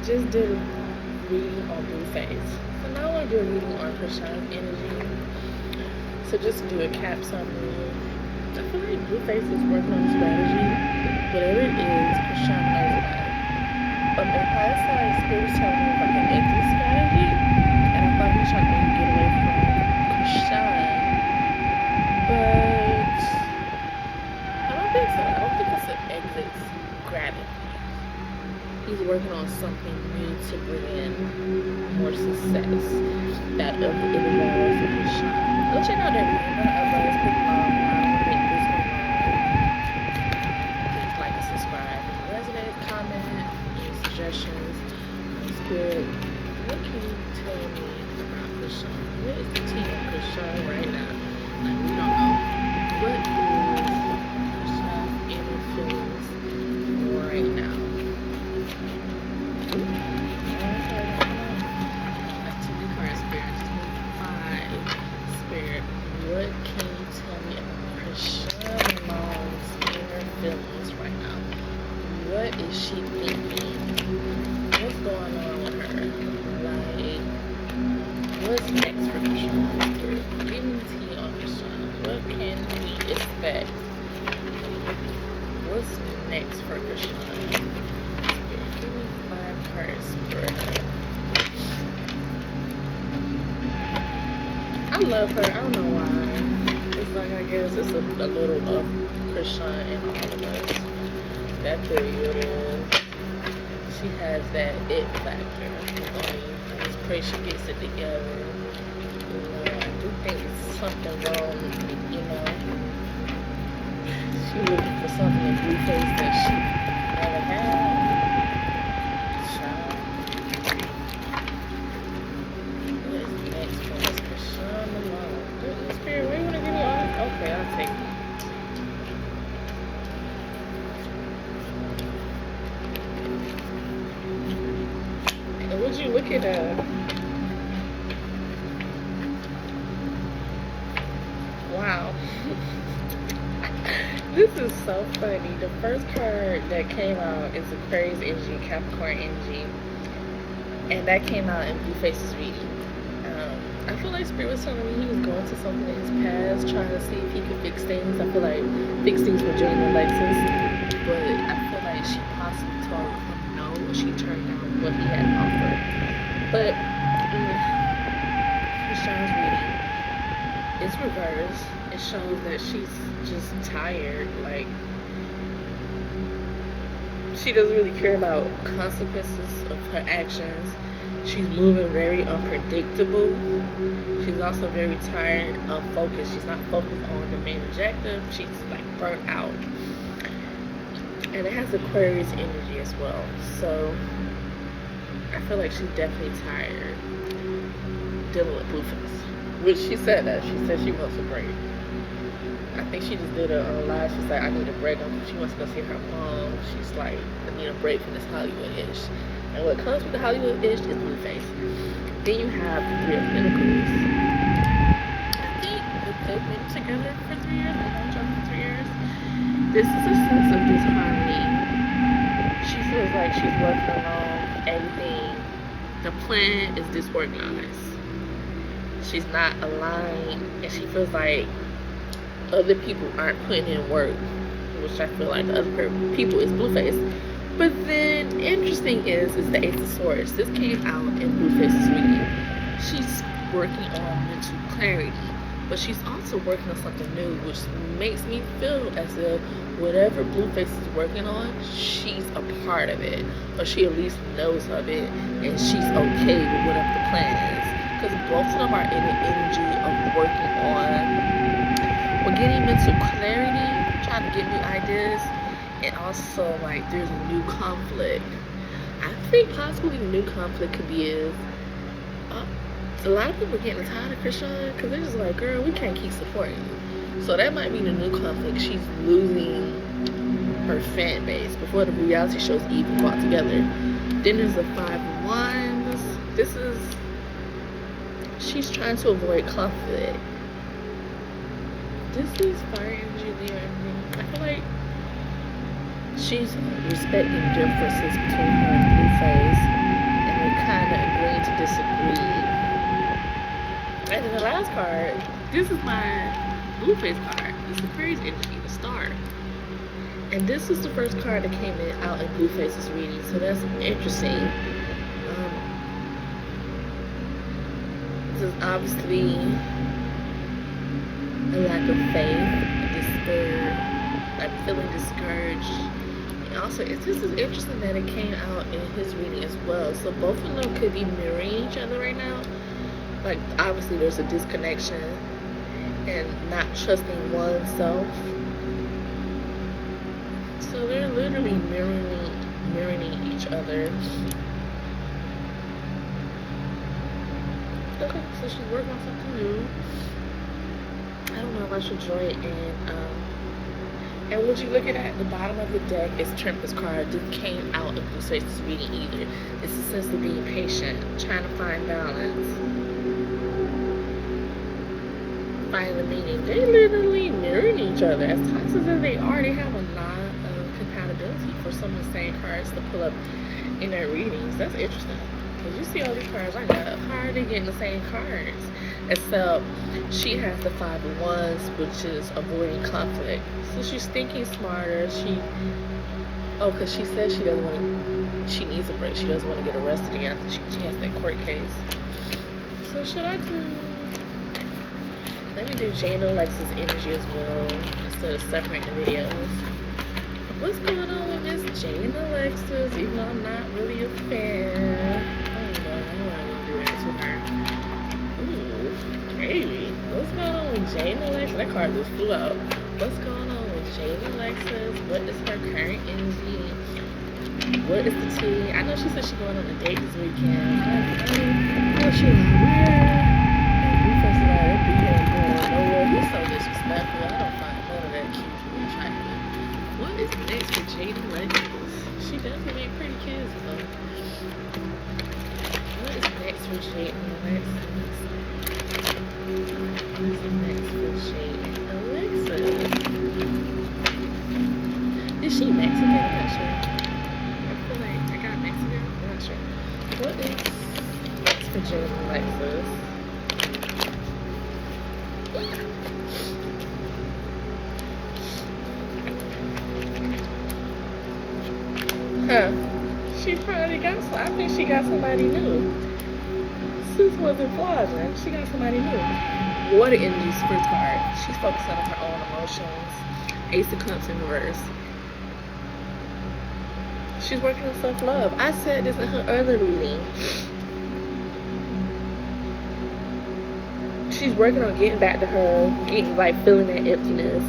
just did a reading on Blueface. So now I want to do a reading on Chrisean's energy. So just to do a cap summary. I feel like Blueface is working on strategy. Whatever it is, Chrisean knows about it. But the past side Spirit was telling me about an exit strategy. And I thought he was trying to get away from Chrisean. But I don't think so. I don't think it's an exit strategy. He's working on something new to bring in more success. That of the individuals of Chrisean. Go check out that video. I'm gonna upload it pretty long. I don't want to make this one long. Please like and subscribe. If it resonates, comment, any suggestions. Spirit, what can you tell me about Chrisean? What is the tea of Chrisean right now? Like, we don't know. What is Chrisean's inner feelings right now? What can you tell me about Chrisean mom's inner feelings right now? What is she thinking? What's going on with her? Like, what's next for Chrisean? Give me tea on Chrisean. What can we expect? What's next for Chrisean? Give me 5 cards for her. I love her. I don't know why. It's like, I guess it's a little of Chrisean in all of us. That period. She has that it factor. I just pray she gets it together. You know, I do think it's something wrong. You know, she looking for something in Blueface that she never had. Okay, I'll take it. And would you look at wow. This is so funny. The first card that came out is Aquarius energy, Capricorn energy. And that came out in Blueface's reading. I feel like Spirit was telling me he was going to something in his past, trying to see if he could fix things. I feel like fix things with Jaidyn and Alexis, but I feel like she possibly told him no, or she turned down what he had offered. But Chrisean's reading, it's reversed. It shows that she's just tired. Like, she doesn't really care about consequences of her actions. She's moving very unpredictable. She's also very tired of focus. She's not focused on the main objective. She's like burnt out. And it has Aquarius energy as well. So I feel like she's definitely tired dealing with Blueface. Which she said that. She said she wants a break. I think she just did a live. She's like, I need a break. She wants to go see her mom. She's like, I need a break from this Hollywood-ish. And what comes with the Hollywood-ish is Blueface. Then you have the 3 of Pentacles. I think they've been together for 3 years. They've known each other for 3 years. This is a sense of disharmony. She feels like she's working alone. Everything. The plan is disorganized. She's not aligned. And she feels like other people aren't putting in work. Which I feel like the other people is Blueface. But then, interesting is the Ace of Swords. This came out in Blueface's reading. She's working on mental clarity, but she's also working on something new, which makes me feel as if whatever Blueface is working on, she's a part of it, or she at least knows of it, and she's okay with whatever the plan is. Because both of them are in the energy of working on, we're getting mental clarity, trying to get new ideas. And also, like, there's a new conflict. I think possibly the new conflict could be a lot of people are getting tired of Chrisean because they're just like, girl, we can't keep supporting you. So that might be the new conflict. She's losing her fan base before the reality shows even got together. Then there's the 5 of Wands. This is, she's trying to avoid conflict. This is fire energy, Leo energy. I feel like she's respecting differences between her and Blueface. kind of agreeing to disagree. And then the last card, this is my Blueface card. It's the Aquarius energy, the star. And this is the first card that came out in Blueface's reading, so that's interesting. This is obviously a lack of faith, despair, like feeling discouraged. And also, this is interesting that it came out in his reading as well. So both of them could be mirroring each other right now. Like, obviously there's a disconnection and not trusting oneself. So they're literally mirroring each other. Okay, so she's working on something new. I don't know if I should join it in. And what you look at the bottom of the deck is Tempest card. This came out in Blueface's reading either. It's a sense of being patient, trying to find balance, find the meaning. They're literally mirroring each other. As toxic as they are, they have a lot of compatibility for some of the same cards to pull up in their readings. That's interesting. Because you see all these cards I got. How are they getting the same cards? Except she has the 5 of Wands, which is avoiding conflict. So she's thinking smarter. Because she says she doesn't want to, she needs a break. She doesn't want to get arrested again after she has that court case. So should I do, let me do Jaidyn Alexis energy as well, instead of separating the videos. What's going on with Miss Jaidyn Alexis, even though I'm not really a fan? I don't want to do that to her. Crazy. What's going on with Jaidyn Alexis? That card just flew out. What's going on with Jaidyn Alexis? What is her current energy? What is the tea? I know she said she's going on a date this weekend. Oh, she like, yeah. He's so disrespectful. I don't find none of that cute or attractive. What is next for Jaidyn Alexis? She definitely made pretty kids though. What is next for Jaidyn Alexis? What's next for Jaidyn Alexis? Is she Mexican? I'm not sure. I feel like I got Mexican. I'm not sure. What is next for Jaidyn Alexis? She probably got some. I think she got somebody new. Sis wasn't flogging. She got somebody new. Water energy's first card. She's focusing on her own emotions. Ace of Cups in reverse. She's working on self-love. I said this in her other reading. She's working on getting back to her, getting like feeling that emptiness,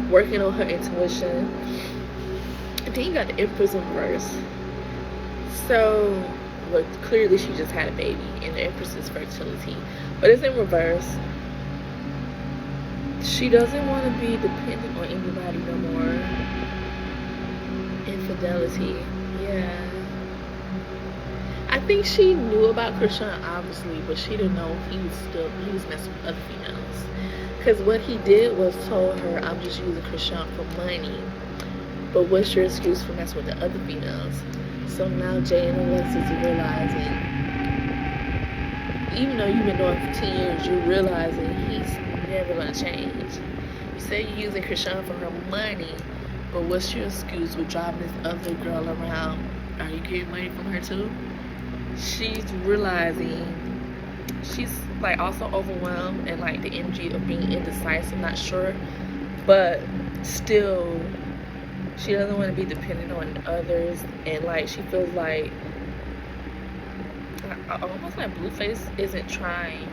working on her intuition. And then you got the Empress in reverse. So, look, clearly she just had a baby, and the Empress is fertility. But it's in reverse. She doesn't want to be dependent on anybody no more. Infidelity, yeah. I think she knew about Chrisean, obviously, but she didn't know he was messing with other females. Because what he did was told her, I'm just using Chrisean for money. But what's your excuse for messing with the other females? So now Jaidyn Alexis is realizing, even though you've been doing it for 10 years, you're realizing he's never going to change. You say you're using Chrisean for her money, but what's your excuse with driving this other girl around? Are you getting money from her too? She's realizing, she's like also overwhelmed and like the energy of being indecisive, not sure, but still she doesn't want to be dependent on others, and like she feels like almost like Blueface isn't trying,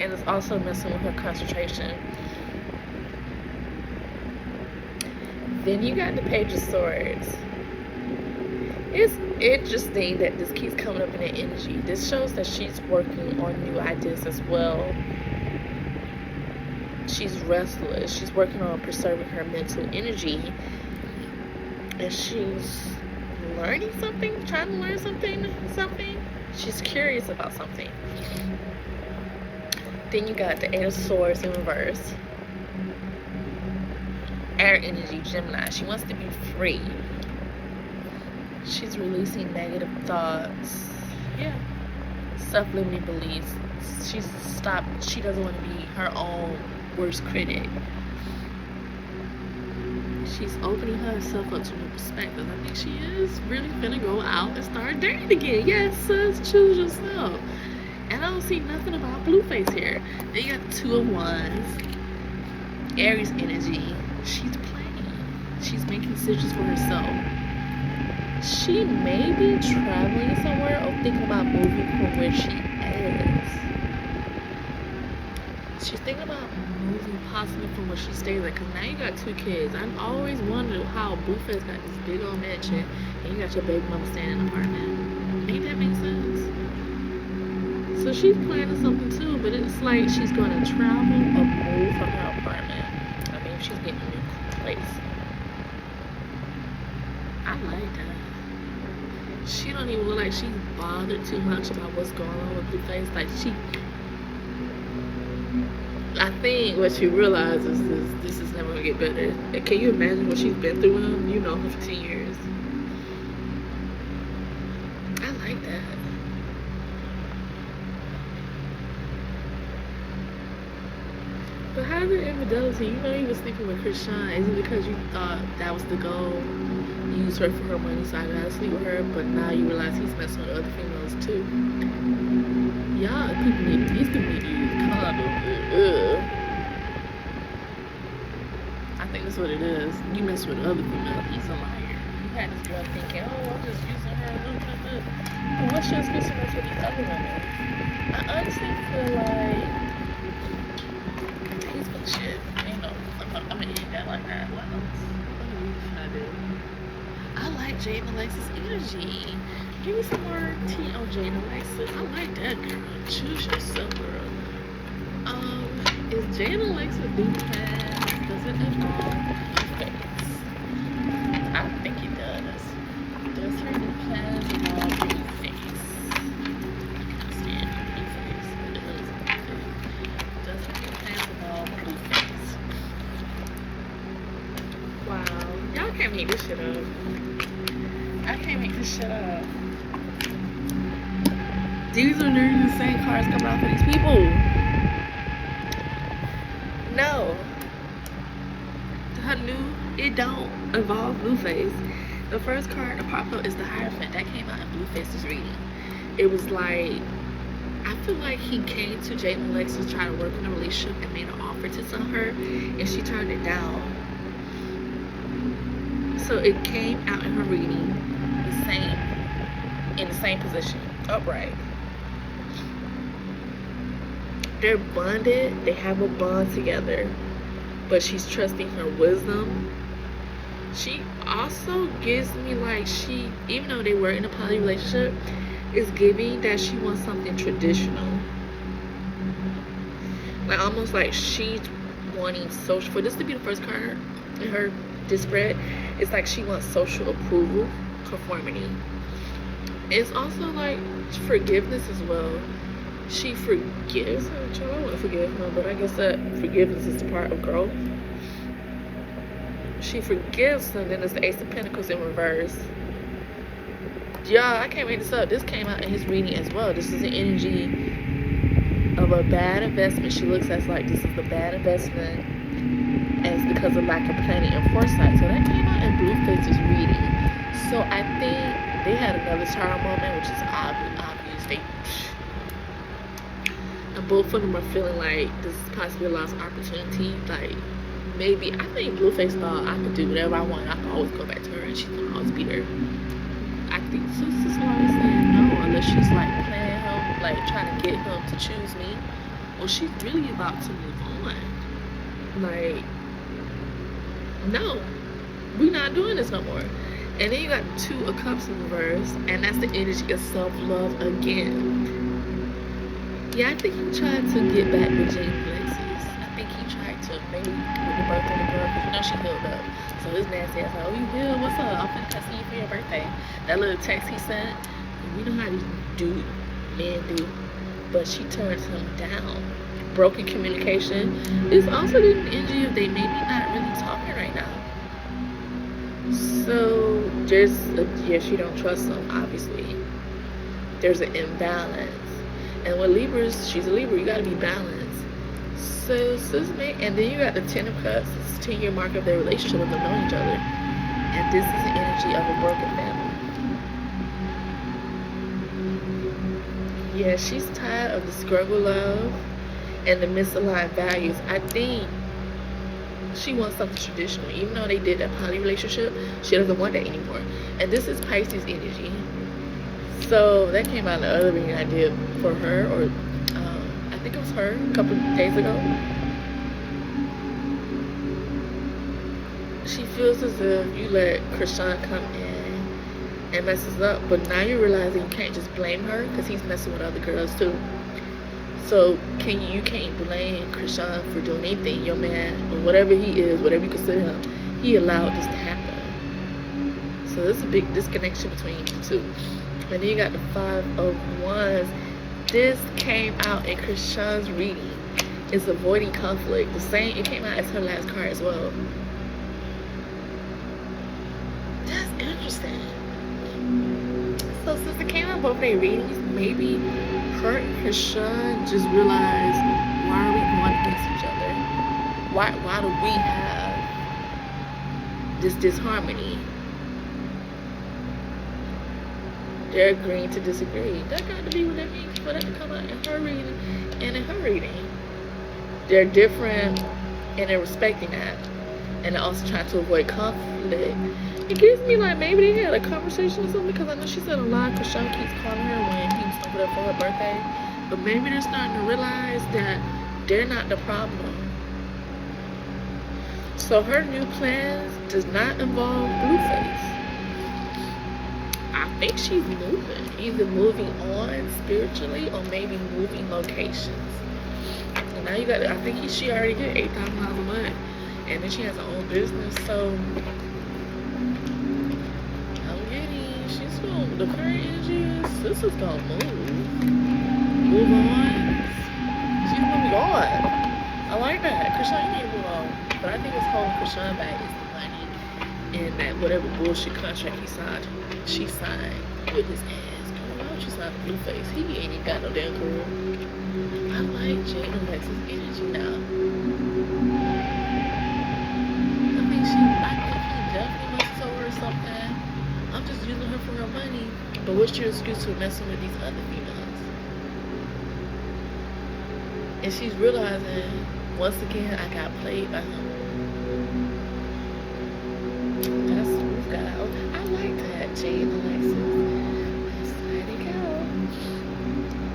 and it's also messing with her concentration. Then you got the Page of Swords. It's interesting that this keeps coming up in the energy. This shows that she's working on new ideas as well. She's restless. She's working on preserving her mental energy. And she's learning something, trying to learn something. She's curious about something. Then you got the Eight of Swords in reverse. Air energy, Gemini. She wants to be free. She's releasing negative thoughts. Yeah. self-limiting beliefs. She doesn't want to be her own worst critic. She's opening herself up to new perspectives. I think she is really gonna go out and start dating again. Yes, sis, choose yourself. And I don't see nothing about Blueface here. Then you got the Two of Wands, Aries energy. She's playing. She's making decisions for herself. She may be traveling somewhere or thinking about moving from where she is. She's thinking about moving possibly from where she stays at, because now you got 2 kids. I've always wondered how Blueface got this big old mansion and you got your baby mama staying in an apartment. Ain't that make sense? So she's planning something too, but it's like she's going to travel or move from her apartment. I mean, she's getting a new place. I like that. She don't even look like she's bothered too much about what's going on with Blueface. Like, I think what she realizes is this is never gonna get better. And can you imagine what she's been through with him? You know him for 10 years. I like that. But how's the infidelity? You know you was sleeping with Chrisean. Is it because you thought that was the goal? You used her for her money, so I gotta sleep with her, but now you realize he's messing with other females too. Y'all, these people need to use condoms. I think that's what it is. You mess with other females, he's a liar. You had this girl thinking, oh, I'm just using her. But what's your excuse to mess with these other women? I honestly feel like he's full of shit. You know, I'm gonna end that like that. What else? What are we trying to do? I like Jaidyn Alexis energy. Give me some more tea on Jaidyn Alexis. I like that girl. Choose yourself, girl. Is Jaidyn Alexis being cast? Does it involve Blueface? I think it does. Does her new cast involve Blueface? I can't stand Blueface. It is Blueface. Does her new cast involve Blueface? Wow. Y'all can't make this shit up. I can't make this shit up. These are literally the same cards coming out for these people. No. It don't involve Blueface. The first card that popped up is the Hierophant. That came out in Blueface's reading. It was like, I feel like he came to Jaidyn Alexis trying to work in a relationship and made an offer to sell her, and she turned it down. So it came out in her reading in the same position, upright. They're bonded, they have a bond together, but she's trusting her wisdom. She also gives me like even though they were in a poly relationship, is giving that she wants something traditional. Like almost like she's wanting social, for this to be the first card in her spread, it's like she wants social approval, conformity. It's also like forgiveness as well. She forgives him. I want to forgive him, but I guess that forgiveness is part of growth. She forgives him, then it's the Ace of Pentacles in reverse. Y'all, I can't make this up. This came out in his reading as well. This is the energy of a bad investment. She looks at it like this is the bad investment, and it's because of lack of planning and foresight. So that came out in Blueface's reading. So I think they had another tower moment, which is obvious. And both of them are feeling like this is possibly a lost opportunity. Like, maybe, I think Blueface thought I could do whatever I want. I can always go back to her and she can always be there. I think Sister's always saying no, unless she's like playing him, like trying to get him to choose me. Well, she's really about to move on. Like, no, we're not doing this no more. And then you got 2 of Cups in reverse, and that's the energy of self-love again. Yeah, I think he tried to get back with Jaidyn Alexis. I think he tried to maybe with the birthday of the girl, because you know she healed up. So his nasty ass like, oh, you healed? What's up? I'm finna come see you for your birthday. That little text he sent, we know how these men do. But she turns him down. Broken communication. It's also the energy of they maybe not really talking right now. So there's she don't trust him, obviously. There's an imbalance. And with Libras, she's a Libra, you gotta be balanced. So, and then you got the 10 of Cups, it's a 10-year mark of their relationship of them knowing each other. And this is the energy of a broken family. Yeah, she's tired of the struggle love and the misaligned values. I think she wants something traditional. Even though they did that poly relationship, she doesn't want that anymore. And this is Pisces energy. So that came out the other reading I did for her, or I think it was her a couple of days ago. She feels as if you let Chrisean come in and messes up, but now you're realizing you can't just blame her because he's messing with other girls too. So you can't blame Chrisean for doing anything. Your man, or whatever he is, whatever you consider him, he allowed this to happen. So there's a big disconnection between you two. And then you got the 5 of Wands. This came out in Chrisean's reading. It's avoiding conflict. The same, it came out as her last card as well. That's interesting. So since it came out both their readings, maybe her and Chrisean just realized, why are we going against each other? Why do we have this disharmony? They're agreeing to disagree. That got to be what that means for that to come out in her reading and in her reading. They're different and they're respecting that. And they're also trying to avoid conflict. It gives me like maybe they had a conversation or something, because I know she said a lot. Chrisean keeps calling her when he was over there for her birthday. But maybe they're starting to realize that they're not the problem. So her new plans does not involve LuxAse. I think she's moving. Either moving on spiritually or maybe moving locations. And now you got, I think she already get $8,000 a month. And then she has her own business, so she's going, the current energy is, this is gonna move on. She's moving on. I like that. Chrisean, you need to move on. But I think it's holding Chrisean back is the money and that whatever bullshit contract she signed with his ass. Girl, why don't you sign a LuxAse? He ain't even got no damn career. I like Jaidyn Alexis energy now. I think he definitely must have told her something. I'm just using her for her money. But what's your excuse for messing with these other females? And she's realizing, once again, I got played by him. That's smooth guy. I like that, Jaidyn Alexis.